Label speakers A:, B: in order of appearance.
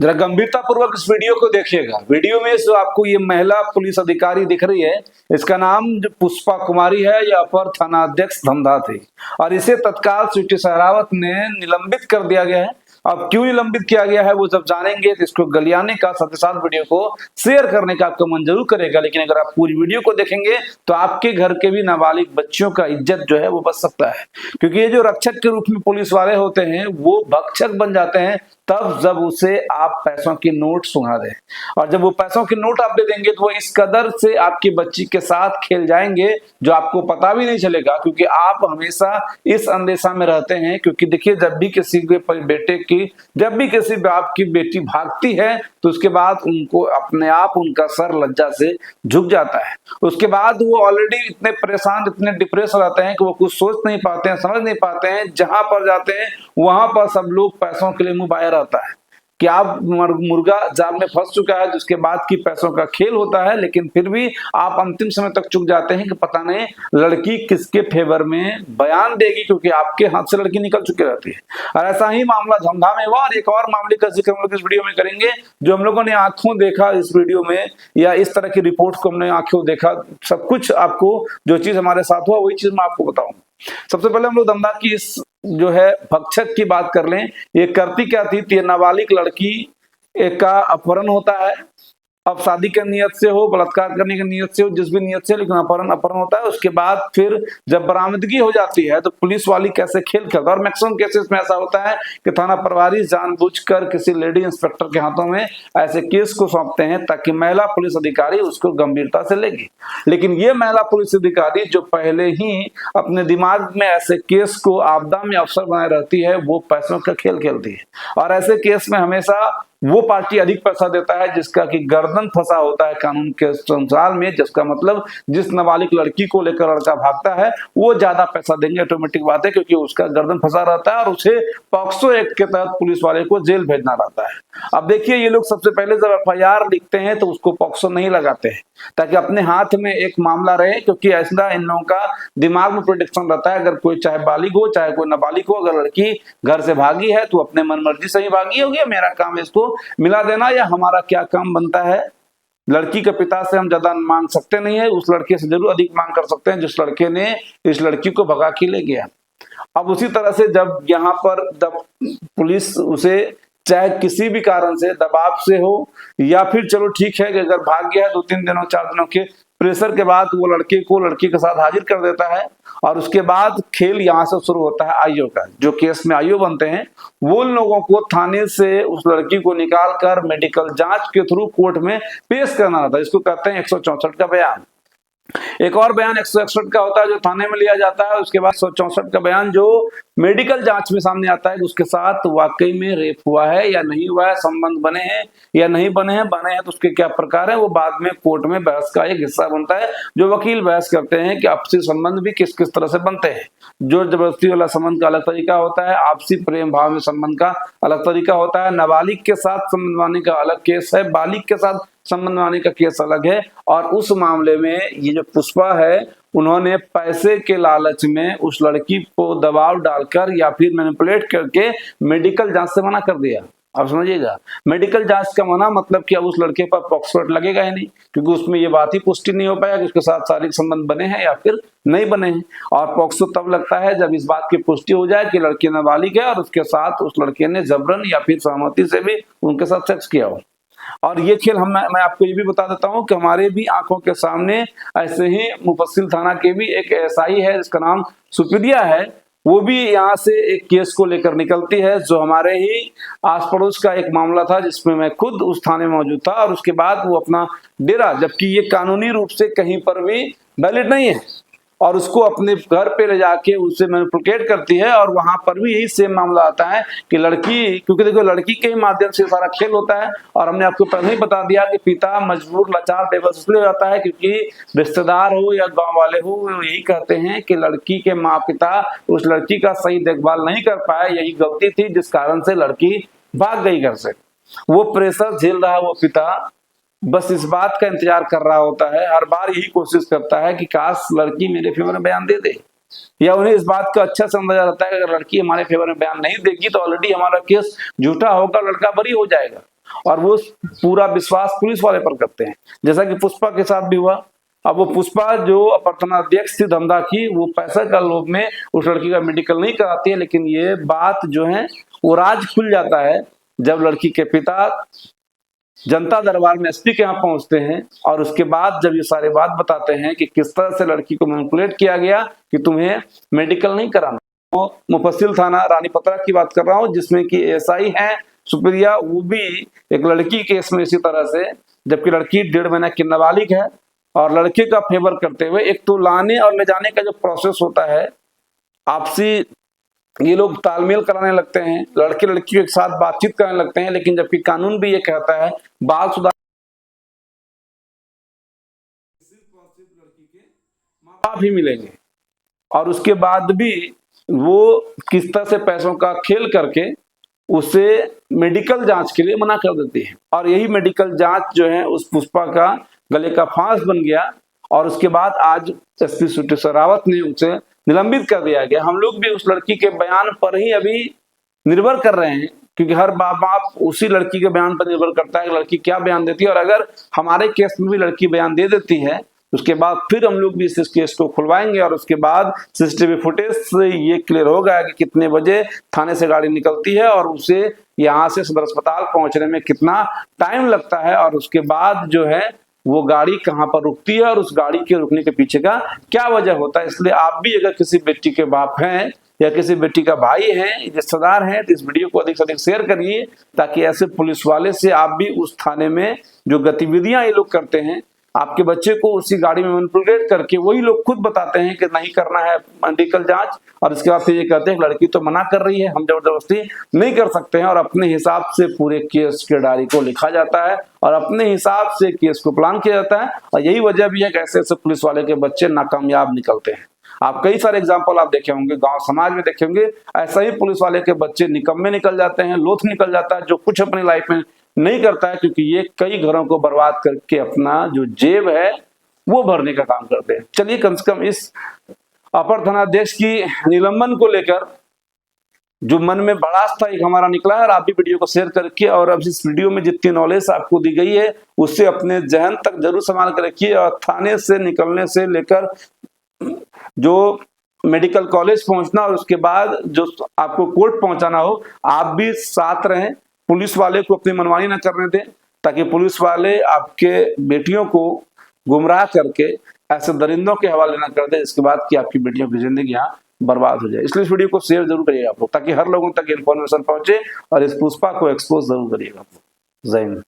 A: जरा गंभीरता पूर्वक इस वीडियो को देखिएगा। वीडियो में जो आपको ये महिला पुलिस अधिकारी दिख रही है, इसका नाम जो पुष्पा कुमारी है, यह अपर थानाध्यक्ष धमधा थी और इसे तत्काल स्वीटी सहरावत ने निलंबित कर दिया गया है। अब क्यों निलंबित किया गया है वो जब जानेंगे तो इसको गलियाने का साथ ही साथ वीडियो को शेयर करने का आपका मन जरूर करेगा। लेकिन अगर आप पूरी वीडियो को देखेंगे तो आपके घर के भी नाबालिग बच्चियों का इज्जत जो है वो बच सकता है, क्योंकि ये जो रक्षक के रूप में पुलिस वाले होते हैं वो भक्षक बन जाते हैं तब जब उसे आप पैसों की नोट सुना दें, और जब वो पैसों की नोट आप दे देंगे तो वो इस कदर से आपकी बच्ची के साथ खेल जाएंगे जो आपको पता भी नहीं चलेगा, क्योंकि आप हमेशा इस अंदेशा में रहते हैं। क्योंकि देखिए, जब भी किसी बेटे की, जब भी किसी बाप की बेटी भागती है तो उसके बाद उनको अपने आप उनका सर लज्जा से झुक जाता है। उसके बाद वो ऑलरेडी इतने परेशान, इतने डिप्रेस रहते हैं कि वो कुछ सोच नहीं पाते हैं, समझ नहीं पाते हैं। जहां पर जाते हैं वहां पर सब लोग पैसों के लिए मुंह बाया रहता है कि आप मुर्गा जाल में फंस चुका है, जिसके बाद की पैसों का खेल होता है। लेकिन फिर भी आप अंतिम समय तक चुक जाते हैं कि पता नहीं लड़की किसके फेवर में बयान देगी, क्योंकि आपके हाथ से लड़की निकल चुकी रहती है। और ऐसा ही मामला धमधा में हुआ, और एक और मामले का जिक्र हम लोग इस वीडियो में करेंगे जो हम लोगों ने आंखों देखा इस वीडियो में, या इस तरह की रिपोर्ट को हमने आंखों देखा। सब कुछ आपको जो चीज हमारे साथ हुआ वही चीज मैं आपको बताऊंगा। सबसे पहले हम लोग धमधा की इस जो है भक्षक की बात कर लें। ये करती क्या थी, नाबालिग लड़की एक का अपहरण होता है। अब शादी की नियत से हो, बलात्कार करने की नियत से हो, जिस भी नियत से, लेकिन अपहरण होता है। उसके बाद फिर जब बरामदगी हो जाती है तो पुलिस वाली कैसे खेल खेलता है। और मैक्सिमम केसेस में ऐसा होता है कि थाना प्रभारी जानबूझकर किसी लेडी इंस्पेक्टर के हाथों में ऐसे केस को सौंपते हैं ताकि महिला पुलिस अधिकारी उसको गंभीरता से लेगी। लेकिन ये महिला पुलिस अधिकारी जो पहले ही अपने दिमाग में ऐसे केस को आपदा में अवसर बनाए रहती है, वो पैसों का खेल खेलती है। और ऐसे केस में हमेशा वो पार्टी अधिक पैसा देता है जिसका कि गर्दन फंसा होता है कानून के संसार में, जिसका मतलब जिस नाबालिग लड़की को लेकर लड़का भागता है वो ज्यादा पैसा देंगे, ऑटोमेटिक बात है, क्योंकि उसका गर्दन फंसा रहता है और उसे पॉक्सो एक्ट के तहत पुलिस वाले को जेल भेजना रहता है। अब देखिए, ये लोग सबसे पहले जब FIR लिखते हैं तो उसको पॉक्सो नहीं लगाते हैं ताकि अपने हाथ में एक मामला रहे, क्योंकि ऐसा इन लोगों का दिमाग में प्रोटेक्शन रहता है। अगर कोई चाहे बालिग हो चाहे कोई नाबालिग हो, अगर लड़की घर से भागी है तो अपने मन मर्जी से ही भागी होगी, मेरा काम है इसको मिला देना, या हमारा क्या काम बनता है। लड़की के पिता से हम ज्यादा मांग सकते नहीं है, उस लड़के से जरूर अधिक मांग कर सकते हैं जिस लड़के ने इस लड़की को भगा के ले गया। अब उसी तरह से जब यहाँ पर जब पुलिस उसे चाहे किसी भी कारण से दबाव से हो, या फिर चलो ठीक है कि अगर भाग गया है 2-3 दिनों 4 दिनों के प्रेशर के बाद वो लड़के को लड़की के साथ हाजिर कर देता है। और उसके बाद खेल यहाँ से शुरू होता है आईओ का। जो केस में आईओ बनते हैं वो लोगों को थाने से उस लड़की को निकाल कर मेडिकल जांच के थ्रू कोर्ट में पेश करना रहता है। इसको कहते हैं 164 का बयान। एक और बयान 161 का होता है जो थाने में लिया जाता है। उसके बाद 164 का बयान जो मेडिकल जांच में सामने आता है कि उसके साथ वाकई में रेप हुआ है या नहीं हुआ है, संबंध बने हैं या नहीं बने हैं, तो उसके क्या प्रकार है, वो बाद में कोर्ट में बहस का एक हिस्सा बनता है। जो वकील बहस करते हैं कि आपसी संबंध भी किस किस तरह से बनते हैं। जोर जबरदस्ती वाला संबंध का अलग तरीका होता है, आपसी प्रेम भाव में संबंध का अलग तरीका होता है, नाबालिग के साथ संबंध बनाने का अलग केस है, बालिग के साथ संबंध बनाने का केस अलग है। और उस मामले में ये जो पुष्पा है, उन्होंने पैसे के लालच में उस लड़की को दबाव डालकर या फिर मैनिपुलेट करके मेडिकल जांच से मना कर दिया। अब समझिएगा, मेडिकल जांच का मना मतलब कि अब उस लड़के पर पॉक्सो एक्ट लगेगा ही नहीं, क्योंकि उसमें ये बात ही पुष्टि नहीं हो पाया कि उसके साथ शारीरिक संबंध बने हैं या फिर नहीं बने हैं। और पॉक्सो तब लगता है जब इस बात की पुष्टि हो जाए कि लड़की नाबालिग है और उसके साथ उस लड़के ने जबरन या फिर सहमति से भी उनके साथ सेक्स किया हो। और ये खेल मैं आपको ये भी बता देता हूँ कि हमारे भी आंखों के सामने ऐसे ही मुफस्सिल थाना के भी एक SI है जिसका नाम सुप्रिया है, वो भी यहाँ से एक केस को लेकर निकलती है जो हमारे ही आस पड़ोस का एक मामला था जिसमें मैं खुद उस थाने में मौजूद था। और उसके बाद वो अपना डेरा, जबकि ये कानूनी रूप से कहीं पर भी वैलिड नहीं है, और उसको अपने घर पे ले जाके उससे मैनिपुलेट करती है। और वहां पर भी यही सेम मामला आता है कि लड़की, क्योंकि देखो लड़की के ही माध्यम से सारा खेल होता है। और हमने आपको पहले ही बता दिया कि पिता मजबूर लाचार बेबस इसलिए जाता है क्योंकि रिश्तेदार हो या गांव वाले हो वो यही कहते हैं कि लड़की के माँ पिता उस लड़की का सही देखभाल नहीं कर पाए, यही गलती थी जिस कारण से लड़की भाग गई घर से। वो प्रेशर झेल रहा है वो पिता, बस इस बात का इंतजार कर रहा होता है, हर बार यही कोशिश करता है कि काश लड़की मेरे फेवर में बयान दे दे, या उन्हें इस बात का अच्छा समझा जाता है कि अगर लड़की हमारे फेवर में बयान नहीं देगी तो ऑलरेडी हमारा केस झूठा होगा, लड़का बरी हो जाएगा। और वो पूरा विश्वास पुलिस वाले पर करते हैं, जैसा कि पुष्पा के साथ भी हुआ। अब वो पुष्पा जो अपर थानाध्यक्ष थी धमधा की, वो पैसा का लोभ में उस लड़की का मेडिकल नहीं कराती है, लेकिन ये बात जो है वो राज खुल जाता है जब लड़की के पिता जनता दरबार में एसपी के यहाँ पहुंचते हैं और उसके बाद जब ये सारे बात बताते हैं कि किस तरह से लड़की को मैनिपुलेट किया गया कि तुम्हें मेडिकल नहीं कराना। तो मुफस्सिल थाना रानीपत्रा की बात कर रहा हूँ, जिसमें कि एसआई है सुप्रिया, वो भी एक लड़की केस में इसी तरह से, जबकि लड़की 1.5 महीना की नाबालिग है, और लड़के का फेवर करते हुए एक तो लाने और ले जाने का जो प्रोसेस होता है, आपसी ये लोग तालमेल कराने लगते हैं, लड़के लड़की के साथ बातचीत करने लगते हैं, लेकिन जबकि कानून भी ये कहता है बाल सुधार लड़की के माँ बाप ही मिलेंगे, और उसके बाद भी वो किस तरह से पैसों का खेल करके उसे मेडिकल जांच के लिए मना कर देती है। और यही मेडिकल जांच जो है उस पुष्पा का गले का फांस बन गया, और उसके बाद आज एसपी सुटी सहरावत ने उसे निलंबित कर दिया गया। हम लोग भी उस लड़की के बयान पर ही अभी निर्भर कर रहे हैं, क्योंकि हर माँ बाप उसी लड़की के बयान पर निर्भर करता है कि लड़की क्या बयान देती है, और अगर हमारे केस में भी लड़की बयान दे देती है उसके बाद फिर हम लोग भी इस केस को खुलवाएंगे, और उसके बाद सीसीटीवी फुटेज से ये क्लियर होगा कि कितने बजे थाने से गाड़ी निकलती है और उसे यहाँ से सदर अस्पताल पहुंचने में कितना टाइम लगता है, और उसके बाद जो है वो गाड़ी कहाँ पर रुकती है और उस गाड़ी के रुकने के पीछे का क्या वजह होता है। इसलिए आप भी अगर किसी बेटी के बाप हैं या किसी बेटी का भाई है, रिश्तेदार है, तो इस वीडियो को अधिक से अधिक शेयर करिए, ताकि ऐसे पुलिस वाले से आप भी उस थाने में जो गतिविधियां ये लोग करते हैं, आपके बच्चे को उसी गाड़ी में मैनिपुलेट करके वही लोग खुद बताते हैं कि नहीं करना है मेडिकल जांच, और इसके बाद फिर ये कहते हैं लड़की तो मना कर रही है, हम जबरदस्ती नहीं कर सकते हैं, और अपने हिसाब से पूरे केस के डायरी को लिखा जाता है और अपने हिसाब से केस को प्लान किया जाता है। और यही वजह भी है कि ऐसे ऐसे पुलिस वाले के बच्चे नाकामयाब निकलते हैं। आप कई सारे एग्जाम्पल आप देखे होंगे, गांव समाज में देखे होंगे, ऐसा ही पुलिस वाले के बच्चे निकम्मे निकल जाते हैं, लोथ निकल जाता है, जो कुछ अपनी लाइफ में नहीं करता है, क्योंकि ये कई घरों को बर्बाद करके अपना जो जेब है वो भरने का काम करते हैं। चलिए, कम से कम इस अपर थानाध्यक्ष की निलंबन को लेकर जो मन में बड़ा था एक हमारा निकला है, और आप भी वीडियो को शेयर करके, और अब इस वीडियो में जितनी नॉलेज आपको दी गई है उससे अपने जहन तक जरूर संभाल कर रखिए, और थाने से निकलने से लेकर जो मेडिकल कॉलेज पहुंचना और उसके बाद जो आपको कोर्ट पहुंचाना हो, आप भी साथ रहें, पुलिस वाले को अपनी मनमानी न करने दें, ताकि पुलिस वाले आपके बेटियों को गुमराह करके ऐसे दरिंदों के हवाले न कर दे, इसके बाद कि आपकी बेटियों की जिंदगी यहाँ बर्बाद हो जाए। इसलिए इस वीडियो को शेयर जरूर करिएगा आप लोग, ताकि हर लोगों तक इन्फॉर्मेशन पहुंचे, और इस पुष्पा को एक्सपोज जरूर करिएगा। जय हिंद।